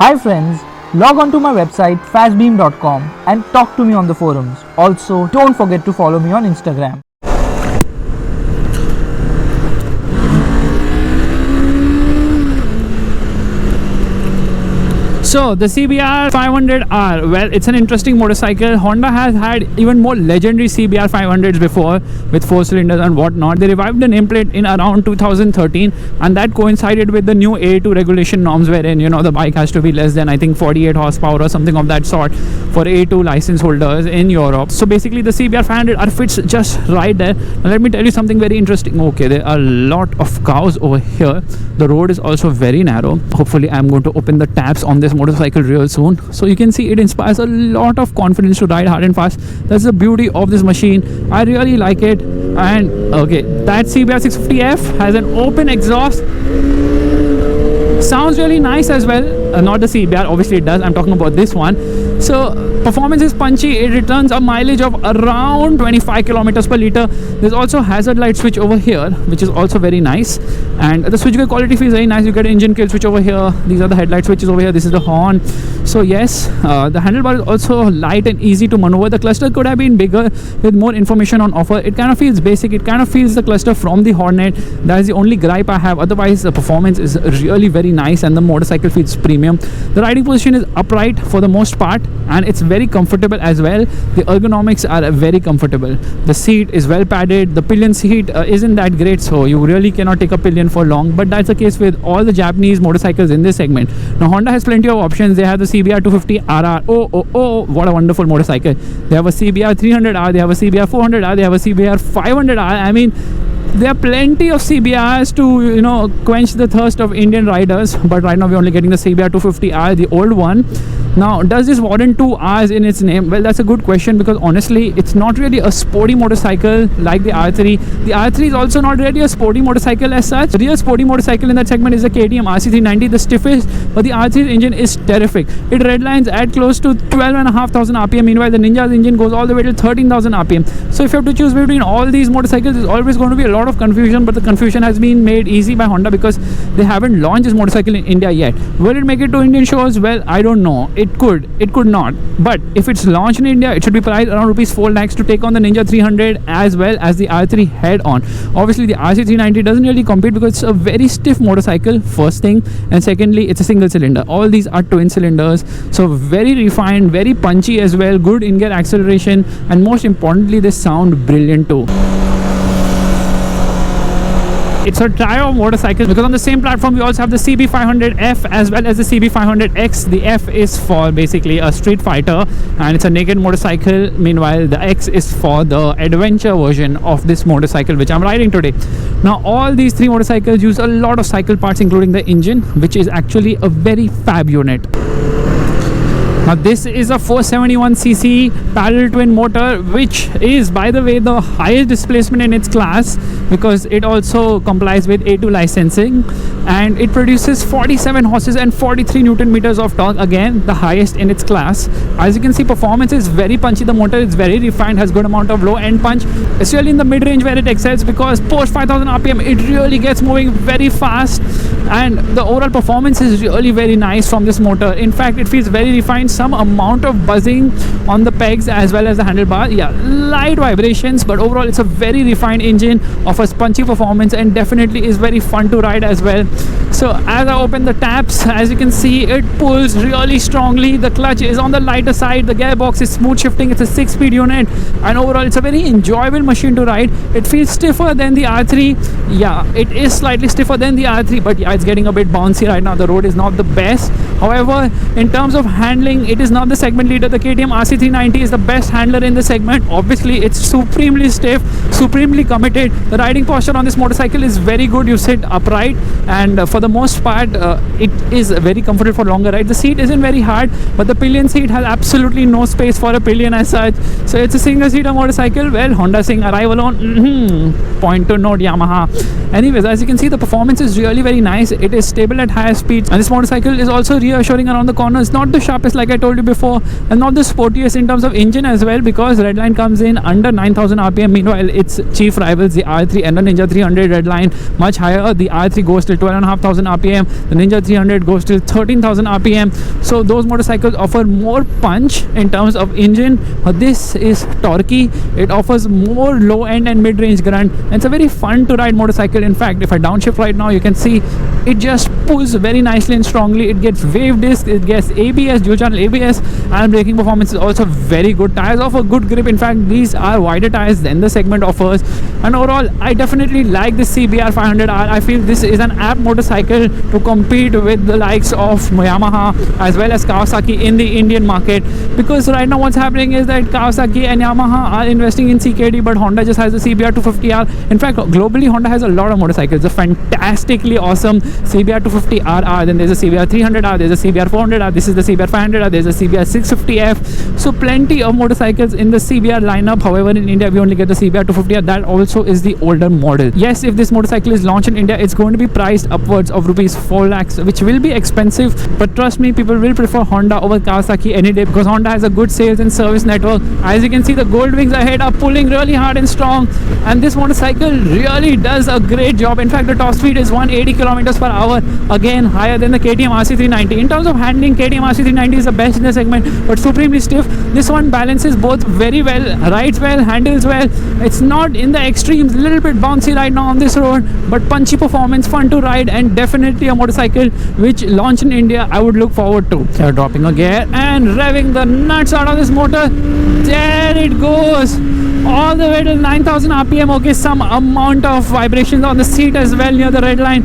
Hi friends, log on to my website fastbeam.com and talk to me on the forums. Also, don't forget to follow me on Instagram. So the CBR 500R, well, it's an interesting motorcycle. Honda has had even more legendary CBR 500s before with 4 cylinders and whatnot. They revived the nameplate in around 2013, and that coincided with the new A2 regulation norms, wherein the bike has to be less than, I think, 48 horsepower or something of that sort for A2 license holders in Europe. So basically the CBR 500R fits just right there. Now let me tell you something very interesting. Okay, there are a lot of cows over here. The road is also very narrow. Hopefully I'm going to open the tabs on this motorcycle real soon, so you can see it inspires a lot of confidence to ride hard and fast. That's the beauty of this machine. I really like it. And okay, that CBR 650F has an open exhaust. Sounds really nice as well. Not the CBR, obviously it does. I'm talking about this one. So performance is punchy. It returns a mileage of around 25 kilometers per liter. There's also hazard light switch over here, which is also very nice, and the switch gear quality feels very nice. You get an engine kill switch over here. These are the headlight switches over here. This is the horn. So yes, the handlebar is also light and easy to maneuver. The cluster could have been bigger with more information on offer. It kind of feels basic. It kind of feels the cluster from the Hornet. That is the only gripe I have. Otherwise the performance is really very nice and the motorcycle feels premium. The riding position is upright for the most part, and it's very comfortable as well. The ergonomics are very comfortable. The seat is well padded. The pillion seat isn't that great, so you really cannot take a pillion for long, but that's the case with all the Japanese motorcycles in this segment. Now Honda has plenty of options. They have the CBR 250RR. Oh, what a wonderful motorcycle. They have a CBR 300R, they have a CBR 400R, they have a CBR 500R. I mean, there are plenty of CBRs to quench the thirst of Indian riders, but right now we're only getting the CBR 250R, the old one. Now, does this warrant 2 R's in its name? Well, that's a good question, because honestly it's not really a sporty motorcycle like the R3. The R3 is also not really a sporty motorcycle as such. The real sporty motorcycle in that segment is the KTM RC390, the stiffest, but the R3's engine is terrific. It redlines at close to 12,500 RPM. Meanwhile, the Ninja's engine goes all the way to 13,000 RPM. So if you have to choose between all these motorcycles, there's always going to be a lot of confusion, but the confusion has been made easy by Honda because they haven't launched this motorcycle in India yet. Will it make it to Indian shows? Well, I don't know. It could not. But if it's launched in India, it should be priced around rupees 4 lakhs to take on the Ninja 300 as well as the R3 head on. Obviously, the RC390 doesn't really compete because it's a very stiff motorcycle, first thing, and secondly, it's a single cylinder. All these are twin cylinders, so very refined, very punchy as well, good in-gear acceleration, and most importantly, they sound brilliant too. It's a trio of motorcycles because on the same platform we also have the CB500F as well as the CB500X. The F is for basically a street fighter and it's a naked motorcycle. Meanwhile, the X is for the adventure version of this motorcycle which I'm riding today. Now, all these 3 motorcycles use a lot of cycle parts, including the engine, which is actually a very fab unit. Now this is a 471cc parallel twin motor, which is, by the way, the highest displacement in its class because it also complies with A2 licensing, and it produces 47 horses and 43 Newton meters of torque, again the highest in its class. As you can see, performance is very punchy. The motor is very refined, has good amount of low end punch, especially in the mid range where it excels, because post 5000 RPM it really gets moving very fast, and the overall performance is really very nice from this motor. In fact, it feels very refined. Some amount of buzzing on the pegs as well as the handlebar, light vibrations, but overall it's a very refined engine, offers punchy performance, and definitely is very fun to ride as well. So as I open the taps, as you can see, it pulls really strongly. The clutch is on the lighter side, the gearbox is smooth shifting, it's a 6-speed unit, and overall it's a very enjoyable machine to ride. It feels stiffer than the R3. It is slightly stiffer than the R3, but it's getting a bit bouncy right now. The road is not the best. However, in terms of handling, it is not the segment leader. The KTM RC390 is the best handler in the segment. Obviously, it's supremely stiff, supremely committed. The riding posture on this motorcycle is very good. You sit upright, and for the most part, it is very comfortable for longer ride. The seat isn't very hard, but the pillion seat has absolutely no space for a pillion as such. So it's a single-seater motorcycle. Well, Honda saying arrive alone. Point to note, Yamaha. Anyways, as you can see, the performance is really very nice. nice. It is stable at higher speeds, and this motorcycle is also reassuring around the corners. Not the sharpest like I told you before, and not the sportiest in terms of engine as well, because Redline comes in under 9,000 rpm. Meanwhile, its chief rivals, the R3 and the Ninja 300 Redline, much higher. The R3 goes till 12,500 rpm, the Ninja 300 goes till 13,000 rpm. So those motorcycles offer more punch in terms of engine. This is torquey. It offers more low end and mid range grunt, and it's a very fun to ride motorcycle. In fact, if I downshift right now, you can see it just pulls very nicely and strongly. It gets wave disc, it gets ABS, dual channel ABS, and braking performance is also very good. Tires offer good grip. In fact, these are wider tires than the segment offers, and overall I definitely like the CBR 500R. I feel this is an apt motorcycle to compete with the likes of Yamaha as well as Kawasaki in the Indian market, because right now what's happening is that Kawasaki and Yamaha are investing in CKD, but Honda just has the CBR 250R. In fact, globally Honda has a lot of motorcycles, a fantastically awesome CBR 250RR, then there's a CBR 300R, there's a CBR 400R, this is the CBR 500R, there's a CBR 650F. So plenty of motorcycles in the CBR lineup. However, in India we only get the CBR 250R. That also is the older model. Yes, if this motorcycle is launched in India, it's going to be priced upwards of rupees 4 lakhs, which will be expensive, but trust me, people will prefer Honda over Kawasaki any day, because Honda has a good sales and service network. As you can see, the gold wings ahead are pulling really hard and strong, and this motorcycle really does a great job. In fact, the top speed is 180 kilometers per hour, again higher than the KTM RC390. In terms of handling, KTM RC390 is the best in the segment, but supremely stiff. This one balances both very well, rides well, handles well. It's not in the extremes, a little bit bouncy right now on this road, but punchy performance, fun to ride, and definitely a motorcycle which launched in India I would look forward to. So dropping a gear and revving the nuts out of this motor. There it goes, all the way to 9,000 rpm. Okay, some amount of vibrations on the seat as well near the red line,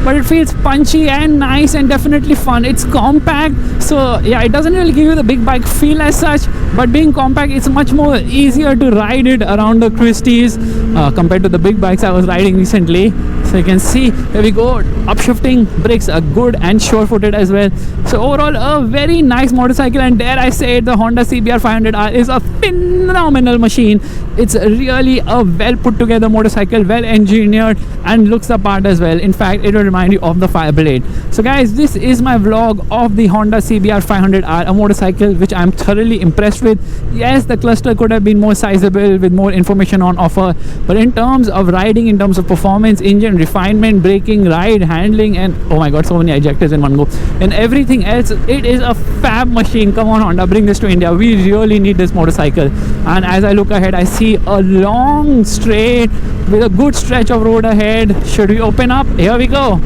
but it feels punchy and nice and definitely fun. It's compact, so yeah, it doesn't really give you the big bike feel as such, but being compact, it's much more easier to ride it around the twisties compared to the big bikes I was riding recently. So you can see, here we go, upshifting, brakes are good and sure-footed as well. So overall, a very nice motorcycle, and dare I say it, the Honda CBR 500R is a phenomenal machine. It's really a well put together motorcycle, well engineered, and looks the part as well. In fact, it will remind you of the Fireblade. So guys, this is my vlog of the Honda CBR 500R, a motorcycle which I'm thoroughly impressed with. Yes, the cluster could have been more sizable with more information on offer, but in terms of riding, in terms of performance, engine refinement, braking, ride, handling, and oh my god, so many ejectors in one go, and everything else, it is a fab machine. Come on Honda, bring this to India. We really need this motorcycle. And as I look ahead, I see a long straight with a good stretch of road ahead. Should we open up? Here we go.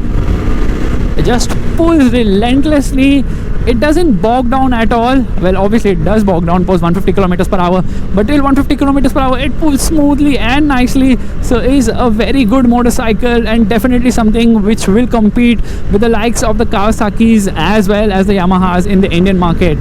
It just pulls relentlessly. It doesn't bog down at all. Well, obviously it does bog down post 150 kilometers per hour, but till 150 kilometers per hour it pulls smoothly and nicely. So it is a very good motorcycle, and definitely something which will compete with the likes of the Kawasaki's as well as the Yamahas in the Indian market.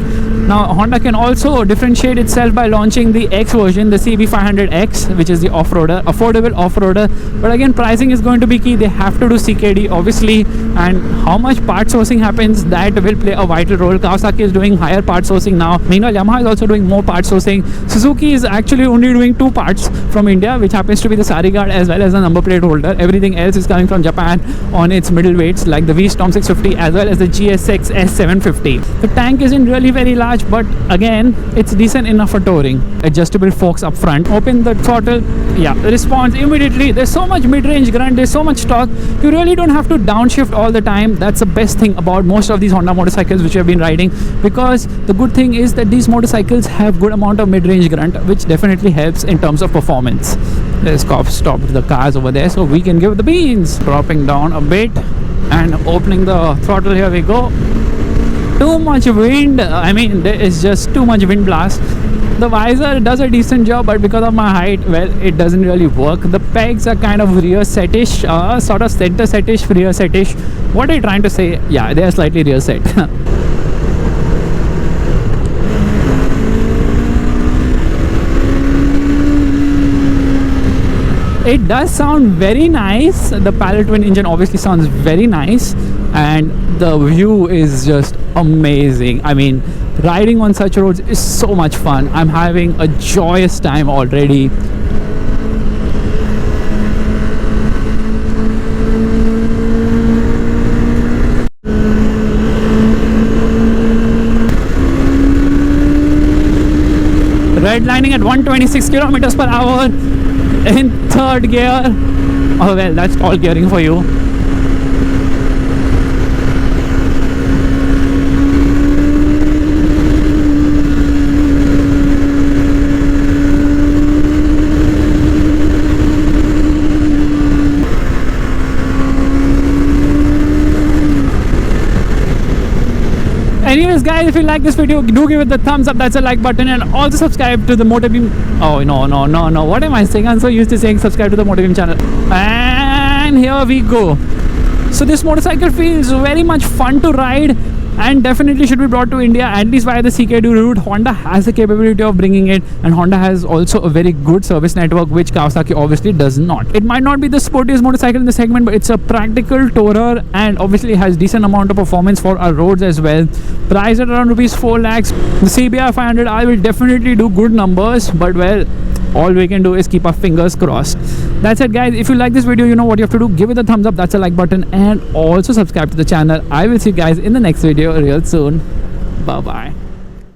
Now Honda can also differentiate itself by launching the X version, the CB500X, which is the off-roader, affordable off-roader. But again, pricing is going to be key. They have to do CKD obviously, and how much part sourcing happens, that will play a vital role. Kawasaki is doing higher part sourcing now. Meanwhile, Yamaha is also doing more part sourcing. Suzuki is actually only doing 2 parts from India, which happens to be the Sari guard as well as the number plate holder. Everything else is coming from Japan on its middleweights like the V-Storm 650 as well as the GSX S750. The tank isn't really very large, but again, it's decent enough for touring. Adjustable forks up front. Open the throttle, yeah, response immediately. There's so much mid-range grunt, there's so much torque. You really don't have to downshift all the time. That's the best thing about most of these Honda motorcycles which have been riding, because the good thing is that these motorcycles have good amount of mid-range grunt, which definitely helps in terms of performance. Let's stop the cars over there so we can give the beans. Dropping down a bit and opening the throttle. Here we go. Too much wind, I mean there is just too much wind blast. The visor does a decent job, but because of my height, well, it doesn't really work. The pegs are kind of rear setish, sort of center setish, rear setish. What are you trying to say? Yeah, they are slightly rear set. It does sound very nice. The parallel twin engine obviously sounds very nice, and the view is just amazing. I mean, riding on such roads is so much fun. I'm having a joyous time already. redlining at 126 kilometers per hour in third gear. Oh well, that's tall gearing for you. Anyways guys, if you like this video, do give it the thumbs up, that's a like button, and also subscribe to the Motorbeam. Oh no, what am I saying? I'm so used to saying subscribe to the Motorbeam channel. And here we go. So this motorcycle feels very much fun to ride and definitely should be brought to India, at least via the CKD route. Honda has the capability of bringing it, and Honda has also a very good service network, which Kawasaki obviously does not. It might not be the sportiest motorcycle in the segment, but it's a practical tourer and obviously has decent amount of performance for our roads as well. Priced at around rupees 4 lakhs. The CBR 500i will definitely do good numbers, but well, all we can do is keep our fingers crossed. That's it guys. If you like this video, you know what you have to do. Give it a thumbs up, that's a like button, and also subscribe to the channel. I will see you guys in the next video real soon. Bye bye.